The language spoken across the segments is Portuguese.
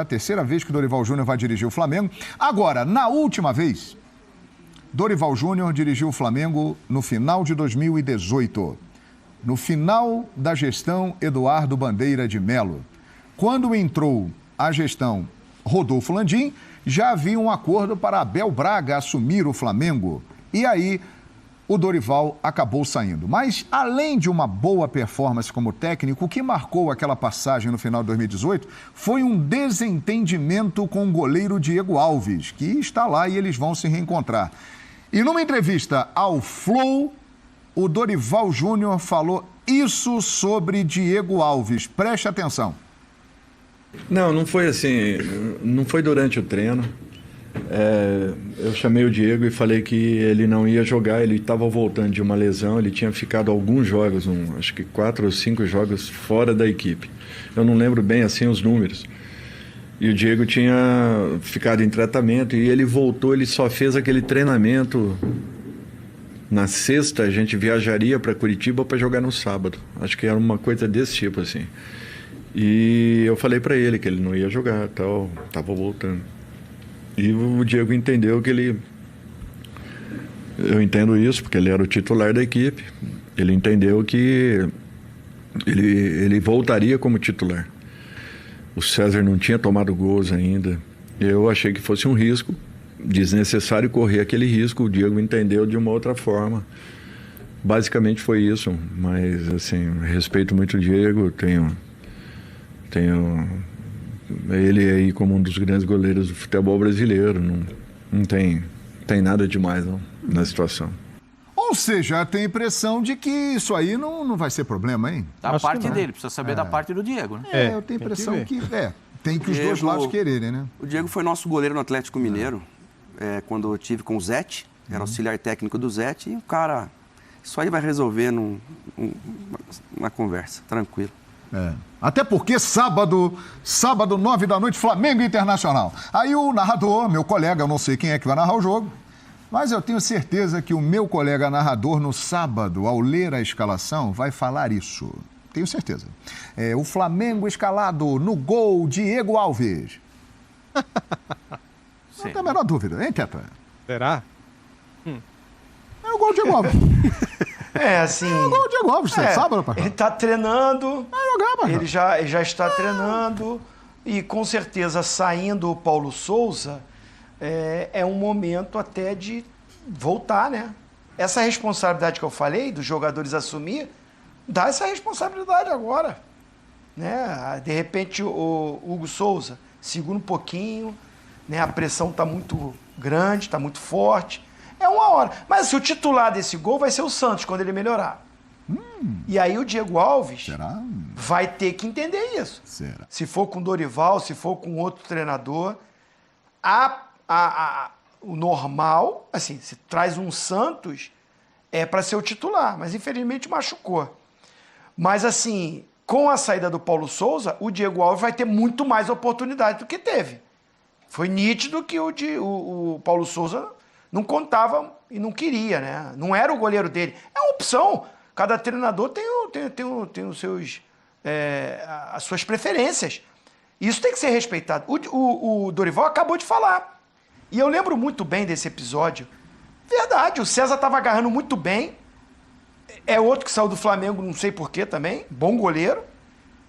já a terceira vez que o Dorival Júnior vai dirigir o Flamengo. Agora, na última vez, Dorival Júnior dirigiu o Flamengo no final de 2018. No final da gestão Eduardo Bandeira de Melo. Quando entrou a gestão Rodolfo Landim, já havia um acordo para Abel Braga assumir o Flamengo. E aí, o Dorival acabou saindo. Mas, além de uma boa performance como técnico, o que marcou aquela passagem no final de 2018 foi um desentendimento com o goleiro Diego Alves, que está lá e eles vão se reencontrar. E numa entrevista ao Flow, o Dorival Júnior falou isso sobre Diego Alves. Preste atenção. Não foi assim, não foi durante o treino. Eu chamei o Diego e falei que ele não ia jogar, ele estava voltando de uma lesão, ele tinha ficado alguns jogos, acho que 4 ou 5 jogos fora da equipe. Eu não lembro bem assim os números. E o Diego tinha ficado em tratamento e ele voltou, ele só fez aquele treinamento. Na sexta a gente viajaria para Curitiba para jogar no sábado. Acho que era uma coisa desse tipo assim. E eu falei para ele que ele não ia jogar, tal, estava voltando. E o Diego entendeu que ele... Eu entendo isso, porque ele era o titular da equipe. Ele entendeu que ele voltaria como titular. O César não tinha tomado gols ainda. Eu achei que fosse um risco desnecessário correr aquele risco. O Diego entendeu de uma outra forma. Basicamente foi isso. Mas, assim, respeito muito o Diego, tenho ele aí como um dos grandes goleiros do futebol brasileiro. Não tem nada demais não, na situação. Ou seja, tem a impressão de que isso aí não vai ser problema, hein? Da parte dele, precisa saber da parte do Diego, né? Eu tenho a impressão que tem que os dois lados quererem, né? O Diego foi nosso goleiro no Atlético Mineiro, quando eu tive com o Zete, era auxiliar técnico do Zete, e o cara, isso aí vai resolver numa conversa, tranquilo. Até porque sábado 9 da noite, Flamengo Internacional. Aí o narrador, meu colega, eu não sei quem é que vai narrar o jogo, mas eu tenho certeza que o meu colega narrador no sábado, ao ler a escalação, vai falar isso. Tenho certeza. O Flamengo escalado no gol, Diego Alves. Não tem a menor dúvida, hein, Teta? Será? É o gol, Diego Alves. Assim... É o gol, Diego Alves, você sabe, rapaz? Ele está treinando, ele já está treinando, e com certeza saindo o Paulo Souza, é um momento até de voltar, né? Essa responsabilidade que eu falei, dos jogadores assumir, dá essa responsabilidade agora, né? De repente o Hugo Souza segura um pouquinho, né? A pressão está muito grande, está muito forte. É uma hora. Mas assim, o titular desse gol vai ser o Santos, quando ele melhorar. E aí o Diego Alves vai ter que entender isso. Será? Se for com o Dorival, se for com outro treinador, o normal, assim, se traz um Santos, é para ser o titular, mas infelizmente machucou. Mas assim, com a saída do Paulo Souza, o Diego Alves vai ter muito mais oportunidade do que teve. Foi nítido que o Paulo Souza não contava e não queria, né? Não era o goleiro dele. É uma opção. Cada treinador tem os seus, as suas preferências. Isso tem que ser respeitado. O Dorival acabou de falar. E eu lembro muito bem desse episódio. Verdade, o César estava agarrando muito bem. É outro que saiu do Flamengo, não sei porquê também. Bom goleiro,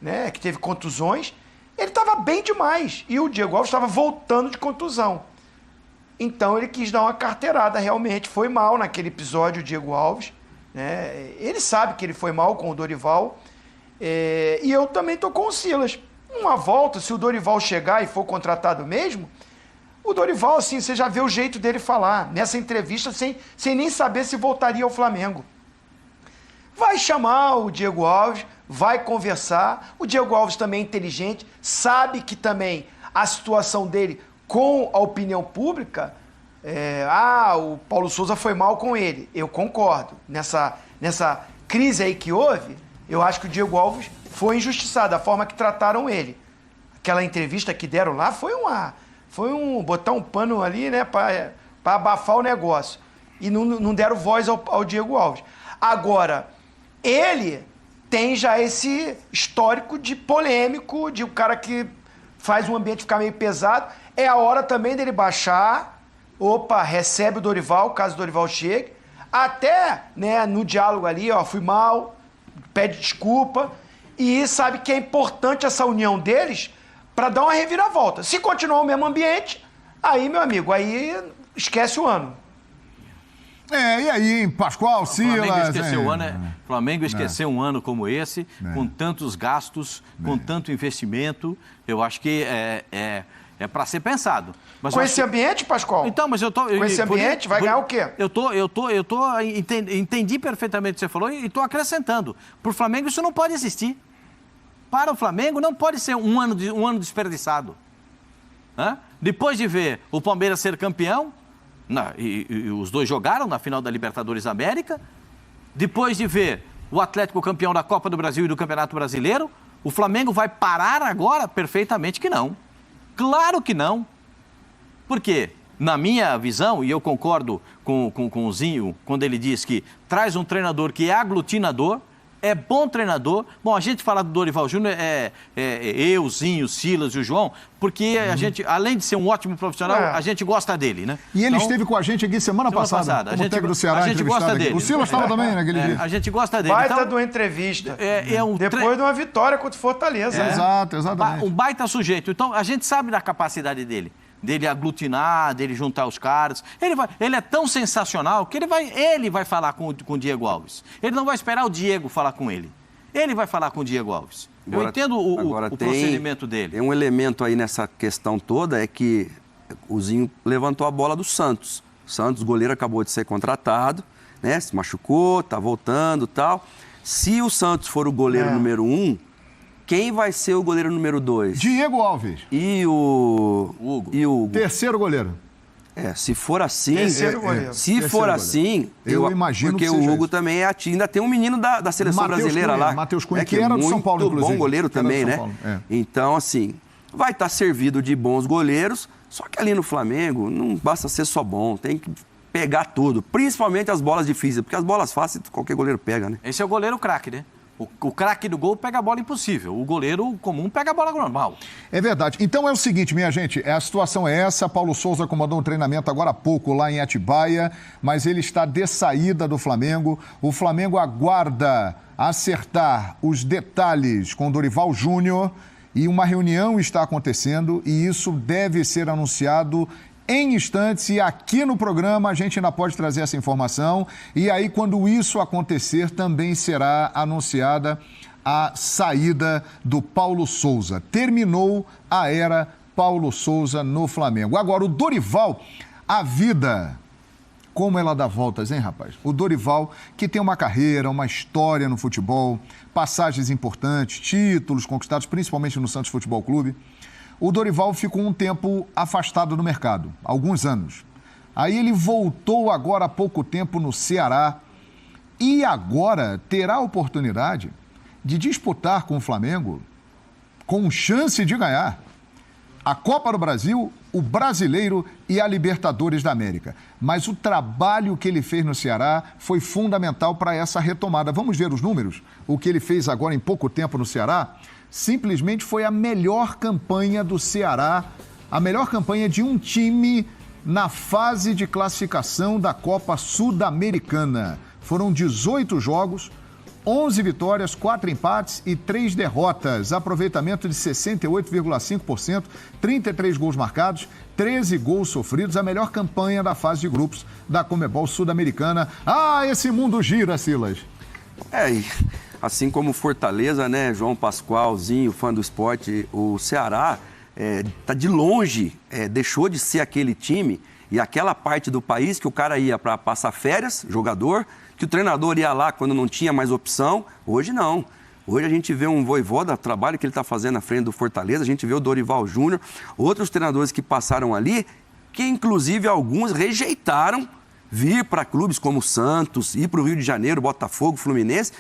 né? Que teve contusões. Ele estava bem demais. E o Diego Alves estava voltando de contusão. Então ele quis dar uma carteirada, realmente. Foi mal naquele episódio, o Diego Alves. Né? Ele sabe que ele foi mal com o Dorival. E eu também estou com o Silas. Uma volta, se o Dorival chegar e for contratado mesmo, o Dorival, assim, você já vê o jeito dele falar. Nessa entrevista, sem nem saber se voltaria ao Flamengo. Vai chamar o Diego Alves, vai conversar. O Diego Alves também é inteligente, sabe que também a situação dele com a opinião pública, o Paulo Souza foi mal com ele. Eu concordo. Nessa crise aí que houve, eu acho que o Diego Alves foi injustiçado, a forma que trataram ele. Aquela entrevista que deram lá foi botar um pano ali, né, para abafar o negócio. E não deram voz ao Diego Alves. Agora, ele tem já esse histórico de polêmico, de um cara que faz o ambiente ficar meio pesado. É a hora também dele baixar, recebe o Dorival, caso o Dorival chegue, até, né, no diálogo ali, fui mal, pede desculpa, e sabe que é importante essa união deles para dar uma reviravolta. Se continuar o mesmo ambiente, aí, meu amigo, aí esquece o ano. E aí, hein, Pascoal, Silas... Flamengo esqueceu um ano como esse, com tantos gastos, com tanto investimento. Eu acho que é para ser pensado. Mas com esse ambiente, Pascoal? Então, mas eu tô... Com esse ambiente, vai ganhar o quê? Entendi perfeitamente o que você falou e estou acrescentando. Para o Flamengo isso não pode existir. Para o Flamengo não pode ser um ano desperdiçado. Depois de ver o Palmeiras ser campeão, e os dois jogaram na final da Libertadores da América, depois de ver o Atlético campeão da Copa do Brasil e do Campeonato Brasileiro, o Flamengo vai parar agora? Perfeitamente que não. Claro que não. Por quê? Na minha visão, e eu concordo com o Zinho, quando ele diz que traz um treinador que é aglutinador, é bom treinador. Bom, a gente fala do Dorival Júnior, eu, Zinho, Silas e o João, porque a gente, além de ser um ótimo profissional, a gente gosta dele, né? E ele esteve com a gente aqui semana passada como técnico do Ceará. A gente gosta dele. O Silas estava também naquele dia. A gente gosta dele. Baita de uma entrevista. Depois de uma vitória contra o Fortaleza. Exatamente. Um baita sujeito. Então, a gente sabe da capacidade dele aglutinar, dele juntar os caras. Ele é tão sensacional que ele vai falar com o Diego Alves. Ele não vai esperar o Diego falar com ele. Ele vai falar com o Diego Alves. Eu entendo o procedimento dele. Tem um elemento aí nessa questão toda, é que o Zinho levantou a bola do Santos. O Santos, o goleiro, acabou de ser contratado, né? Se machucou, tá voltando e tal. Se o Santos for o goleiro número 1, quem vai ser o goleiro número 2? Diego Alves. E o Hugo. Terceiro goleiro. Se for assim... Terceiro goleiro. Se for assim... Eu imagino porque que seja o Hugo isso. também ainda tem um menino da seleção Mateus brasileira Cunha, lá. Matheus Cunha, que era é do muito São Paulo, inclusive. bom goleiro também, né? Então, assim, vai estar servido de bons goleiros, só que ali no Flamengo não basta ser só bom, tem que pegar tudo, principalmente as bolas difíceis, porque as bolas fáceis qualquer goleiro pega, né? Esse é o goleiro craque, né? O craque do gol pega a bola impossível. O goleiro comum pega a bola normal. É verdade. Então é o seguinte, minha gente, a situação é essa. Paulo Souza comandou um treinamento agora há pouco lá em Atibaia, mas ele está de saída do Flamengo. O Flamengo aguarda acertar os detalhes com Dorival Júnior e uma reunião está acontecendo e isso deve ser anunciado em instantes, e aqui no programa a gente ainda pode trazer essa informação. E aí, quando isso acontecer, também será anunciada a saída do Paulo Souza. Terminou a era Paulo Souza no Flamengo. Agora, o Dorival, a vida, como ela dá voltas, hein, rapaz? O Dorival, que tem uma carreira, uma história no futebol, passagens importantes, títulos conquistados, principalmente no Santos Futebol Clube. O Dorival ficou um tempo afastado do mercado, alguns anos. Aí ele voltou agora há pouco tempo no Ceará e agora terá a oportunidade de disputar com o Flamengo, com chance de ganhar, a Copa do Brasil, o Brasileiro e a Libertadores da América. Mas o trabalho que ele fez no Ceará foi fundamental para essa retomada. Vamos ver os números? O que ele fez agora em pouco tempo no Ceará simplesmente foi a melhor campanha do Ceará, a melhor campanha de um time na fase de classificação da Copa Sul-Americana. Foram 18 jogos, 11 vitórias, 4 empates e 3 derrotas. Aproveitamento de 68,5%, 33 gols marcados, 13 gols sofridos. A melhor campanha da fase de grupos da Conmebol Sul-Americana. Ah, esse mundo gira, Silas. Assim como Fortaleza, né, João Pascoalzinho, fã do esporte, o Ceará tá de longe, deixou de ser aquele time e aquela parte do país que o cara ia para passar férias, jogador, que o treinador ia lá quando não tinha mais opção. Hoje não. Hoje a gente vê um Vojvoda, o trabalho que ele está fazendo na frente do Fortaleza, a gente vê o Dorival Júnior, outros treinadores que passaram ali, que inclusive alguns rejeitaram vir para clubes como o Santos, ir para o Rio de Janeiro, Botafogo, Fluminense,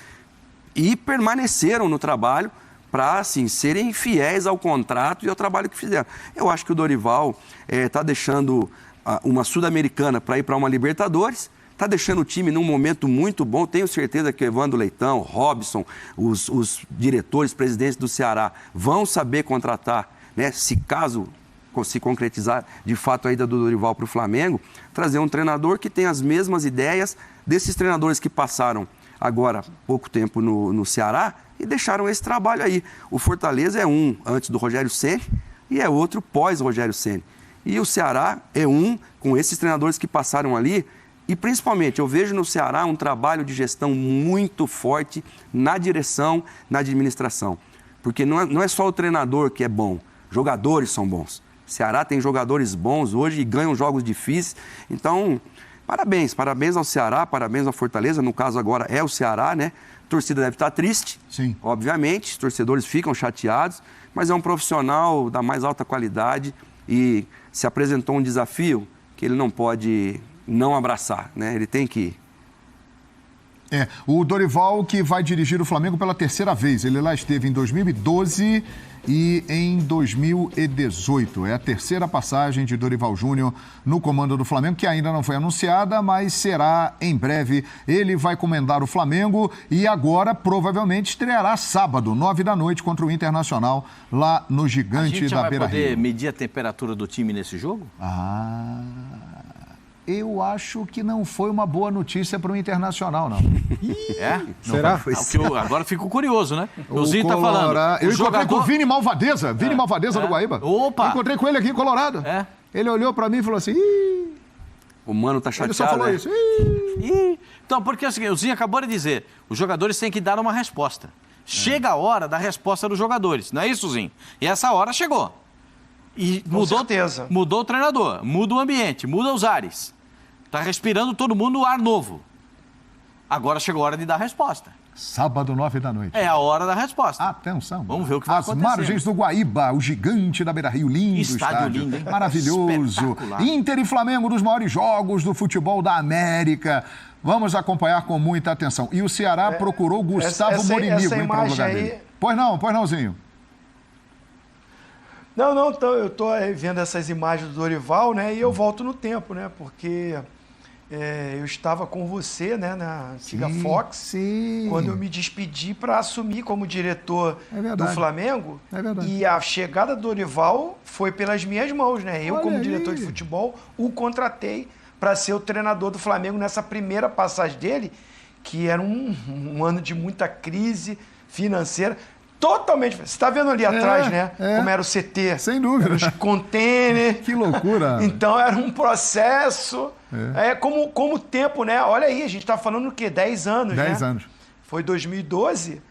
e permaneceram no trabalho para, assim, serem fiéis ao contrato e ao trabalho que fizeram. Eu acho que o Dorival está deixando uma Sul-Americana para ir para uma Libertadores, está deixando o time num momento muito bom. Tenho certeza que o Evandro Leitão, Robson, os diretores, presidentes do Ceará vão saber contratar né, se caso se concretizar de fato a ida do Dorival para o Flamengo, trazer um treinador que tem as mesmas ideias desses treinadores que passaram agora pouco tempo no Ceará e deixaram esse trabalho aí. O Fortaleza é um antes do Rogério Ceni e é outro pós Rogério Ceni. E o Ceará é um com esses treinadores que passaram ali. E, principalmente, eu vejo no Ceará um trabalho de gestão muito forte na direção, na administração. Porque não é só o treinador que é bom, jogadores são bons. O Ceará tem jogadores bons hoje e ganham jogos difíceis. Então, parabéns ao Ceará, parabéns ao Fortaleza. No caso agora é o Ceará, né? A torcida deve estar triste, sim, obviamente. Os torcedores ficam chateados, mas é um profissional da mais alta qualidade e se apresentou um desafio que ele não pode não abraçar, né? Ele tem que ir. O Dorival que vai dirigir o Flamengo pela terceira vez. Ele lá esteve em 2012 e em 2018. É a terceira passagem de Dorival Júnior no comando do Flamengo, que ainda não foi anunciada, mas será em breve. Ele vai comandar o Flamengo e agora provavelmente estreará sábado, 21h, contra o Internacional, lá no Gigante da Beira-Rio. A gente vai poder medir a temperatura do time nesse jogo? Eu acho que não foi uma boa notícia para o Internacional, não. É? Será? Agora fico curioso, né? O Zinho está falando. Eu encontrei com o Vini Malvadeza, do Guaíba. Opa! Encontrei com ele aqui em Colorado. Ele olhou para mim e falou assim... Ih! O Mano tá chateado, ele só falou isso. Ih! Então, porque é o seguinte, o Zinho acabou de dizer, os jogadores têm que dar uma resposta. Chega a hora da resposta dos jogadores, não é isso, Zinho? E essa hora chegou. E mudou o treinador, muda o ambiente, muda os ares. Está respirando todo mundo ar novo. Agora chegou a hora de dar a resposta. Sábado, 21h. É a hora da resposta. Atenção. Vamos ver o que vai acontecer. As margens do Guaíba, o Gigante da Beira-Rio. Lindo estádio. Lindo, hein? Maravilhoso. Inter e Flamengo, dos maiores jogos do futebol da América. Vamos acompanhar com muita atenção. E o Ceará procurou Gustavo Morinigo para o lugar dele. Pois não, Zinho. Não, então eu estou vendo essas imagens do Dorival, né? E eu volto no tempo, né? Porque eu estava com você, né? Na antiga Fox, quando eu me despedi para assumir como diretor do Flamengo. É verdade. E a chegada do Dorival foi pelas minhas mãos, né? Eu, como diretor de futebol, o contratei para ser o treinador do Flamengo nessa primeira passagem dele, que era um ano de muita crise financeira. Totalmente. Você está vendo ali atrás, né? Como era o CT. Sem dúvida. Os containers. Que loucura. Então era um processo. Como o tempo, né? Olha aí, a gente está falando o quê? 10 anos, 10 anos. Foi 2012,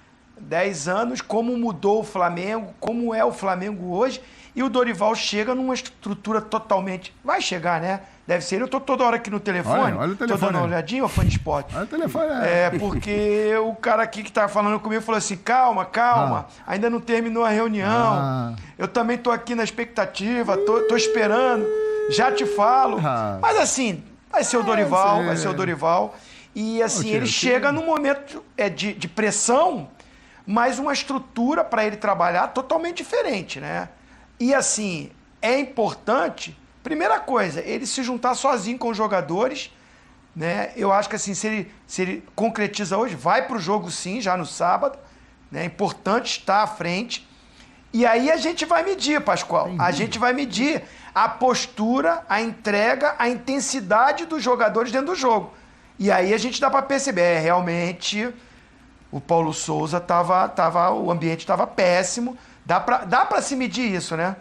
10 anos, como mudou o Flamengo, como é o Flamengo hoje. E o Dorival chega numa estrutura totalmente... Vai chegar, né? Deve ser. Eu estou toda hora aqui no telefone. Olha o telefone. Estou dando uma olhadinha, ô fã de esporte. Olha o telefone. Porque o cara aqui que estava falando comigo falou assim, calma, ainda não terminou a reunião. Eu também estou aqui na expectativa, tô esperando, já te falo. Mas assim, vai ser o Dorival, E assim, ele chega num momento de pressão, mas uma estrutura para ele trabalhar totalmente diferente, né? E assim, é importante, primeira coisa, ele se juntar sozinho com os jogadores, né? Eu acho que assim, se ele concretiza hoje, vai para o jogo sim, já no sábado, né? É importante estar à frente. E aí a gente vai medir, Pascoal, a gente vai medir a postura, a entrega, a intensidade dos jogadores dentro do jogo. E aí a gente dá para perceber, realmente o Paulo Souza o ambiente estava péssimo. Dá para se medir isso, né?